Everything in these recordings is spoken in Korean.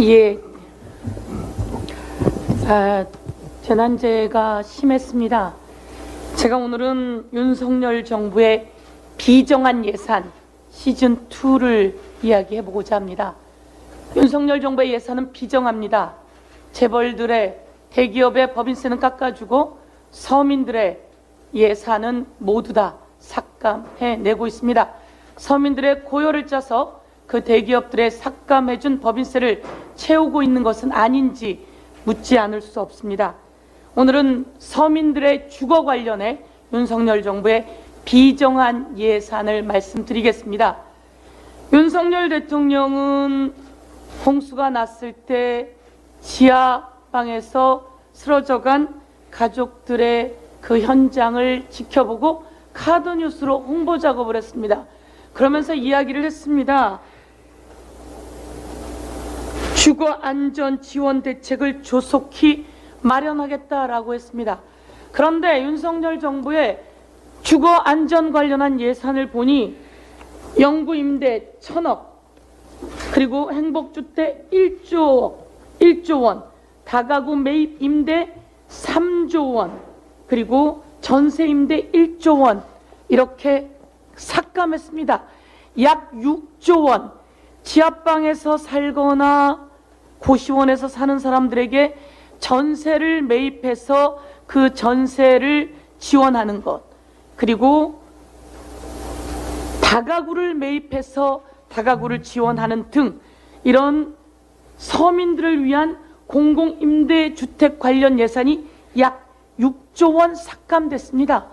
예, 재난재해가 심했습니다. 제가 오늘은 윤석열 정부의 비정한 예산 시즌2를 이야기해보고자 합니다. 윤석열 정부의 예산은 비정합니다. 재벌들의 대기업의 법인세는 깎아주고 서민들의 예산은 모두 다 삭감해내고 있습니다. 서민들의 고요를 짜서 그 대기업들의 삭감해준 법인세를 채우고 있는 것은 아닌지 묻지 않을 수 없습니다. 오늘은 서민들의 주거 관련해 윤석열 정부의 비정한 예산을 말씀드리겠습니다. 윤석열 대통령은 홍수가 났을 때 지하방에서 쓰러져간 가족들의 그 현장을 지켜보고 카드뉴스로 홍보 작업을 했습니다. 그러면서 이야기를 했습니다. 주거 안전 지원 대책을 조속히 마련하겠다라고 했습니다. 그런데 윤석열 정부의 주거 안전 관련한 예산을 보니 영구 임대 1,000억, 그리고 행복주택 1조 원, 다가구 매입 임대 3조 원, 그리고 전세 임대 1조 원 이렇게 삭감했습니다. 약 6조 원, 지하방에서 살거나 고시원에서 사는 사람들에게 전세를 매입해서 그 전세를 지원하는 것, 그리고 다가구를 매입해서 다가구를 지원하는 등 이런 서민들을 위한 공공임대주택 관련 예산이 약 6조 원 삭감됐습니다.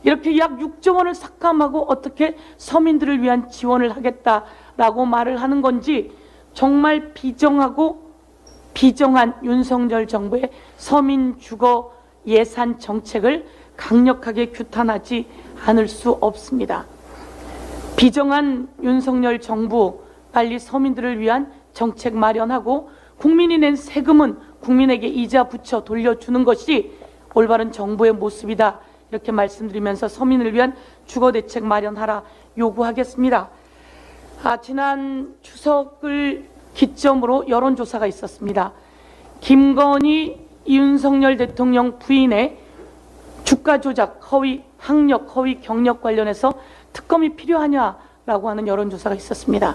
이렇게 약 6조 원을 삭감하고 어떻게 서민들을 위한 지원을 하겠다라고 말을 하는 건지 정말 비정하고 비정한 윤석열 정부의 서민 주거 예산 정책을 강력하게 규탄하지 않을 수 없습니다. 비정한 윤석열 정부, 빨리 서민들을 위한 정책 마련하고 국민이 낸 세금은 국민에게 이자 붙여 돌려주는 것이 올바른 정부의 모습이다. 이렇게 말씀드리면서 서민을 위한 주거대책 마련하라 요구하겠습니다. 지난 추석을 기점으로 여론조사가 있었습니다. 김건희 윤석열 대통령 부인의 주가 조작, 허위 학력, 허위 경력 관련해서 특검이 필요하냐라고 하는 여론조사가 있었습니다.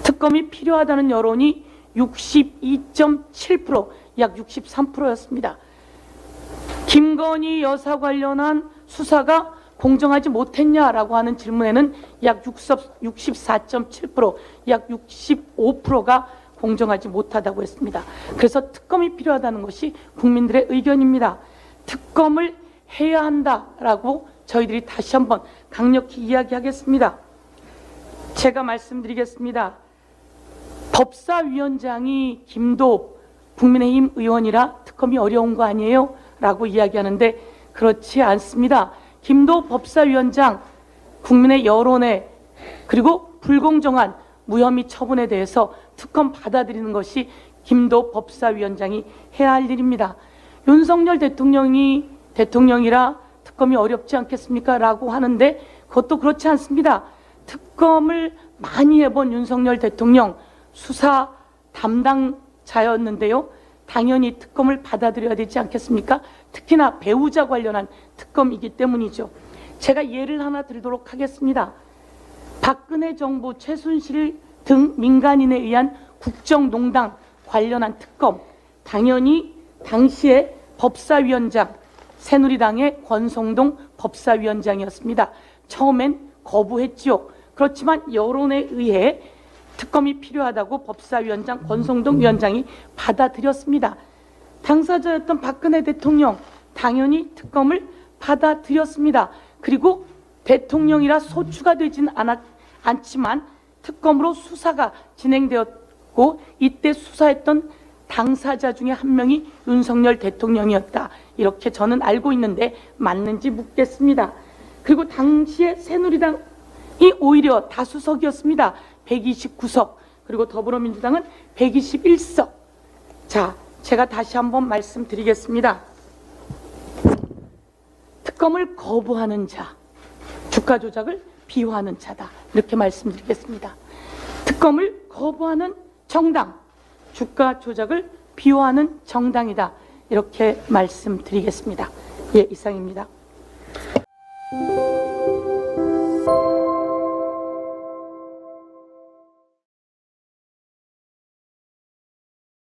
특검이 필요하다는 여론이 62.7%, 약 63%였습니다. 김건희 여사 관련한 수사가 공정하지 못했냐라고 하는 질문에는 약 64.7%, 약 65%가 공정하지 못하다고 했습니다. 그래서 특검이 필요하다는 것이 국민들의 의견입니다. 특검을 해야 한다라고 저희들이 다시 한번 강력히 이야기하겠습니다. 제가 말씀드리겠습니다. 법사위원장이 김도읍 국민의힘 의원이라 특검이 어려운 거 아니에요? 라고 이야기하는데 그렇지 않습니다. 김도읍 법사위원장 국민의 여론에 그리고 불공정한 무혐의 처분에 대해서 특검 받아들이는 것이 김도읍 법사위원장이 해야 할 일입니다. 윤석열 대통령이라 특검이 어렵지 않겠습니까? 라고 하는데 그것도 그렇지 않습니다. 특검을 많이 해본 윤석열 대통령 수사 담당자였는데요. 당연히 특검을 받아들여야 되지 않겠습니까? 특히나 배우자 관련한 특검이기 때문이죠. 제가 예를 하나 들도록 하겠습니다. 박근혜 정부 최순실 등 민간인에 의한 국정농단 관련한 특검, 당연히 당시에 법사위원장, 새누리당의 권성동 법사위원장이었습니다. 처음엔 거부했지요. 그렇지만 여론에 의해 특검이 필요하다고 법사위원장 권성동 위원장이 받아들였습니다. 당사자였던 박근혜 대통령 당연히 특검을 받아들였습니다. 그리고 대통령이라 소추가 되지는 않지만 특검으로 수사가 진행되었고 이때 수사했던 당사자 중에 한 명이 윤석열 대통령이었다. 이렇게 저는 알고 있는데 맞는지 묻겠습니다. 그리고 당시에 새누리당이 오히려 다수석이었습니다. 129석, 그리고 더불어민주당은 121석. 자, 제가 다시 한번 말씀드리겠습니다. 특검을 거부하는 자, 주가 조작을 비호하는 자다. 이렇게 말씀드리겠습니다. 특검을 거부하는 정당, 주가 조작을 비호하는 정당이다. 이렇게 말씀드리겠습니다. 예, 이상입니다.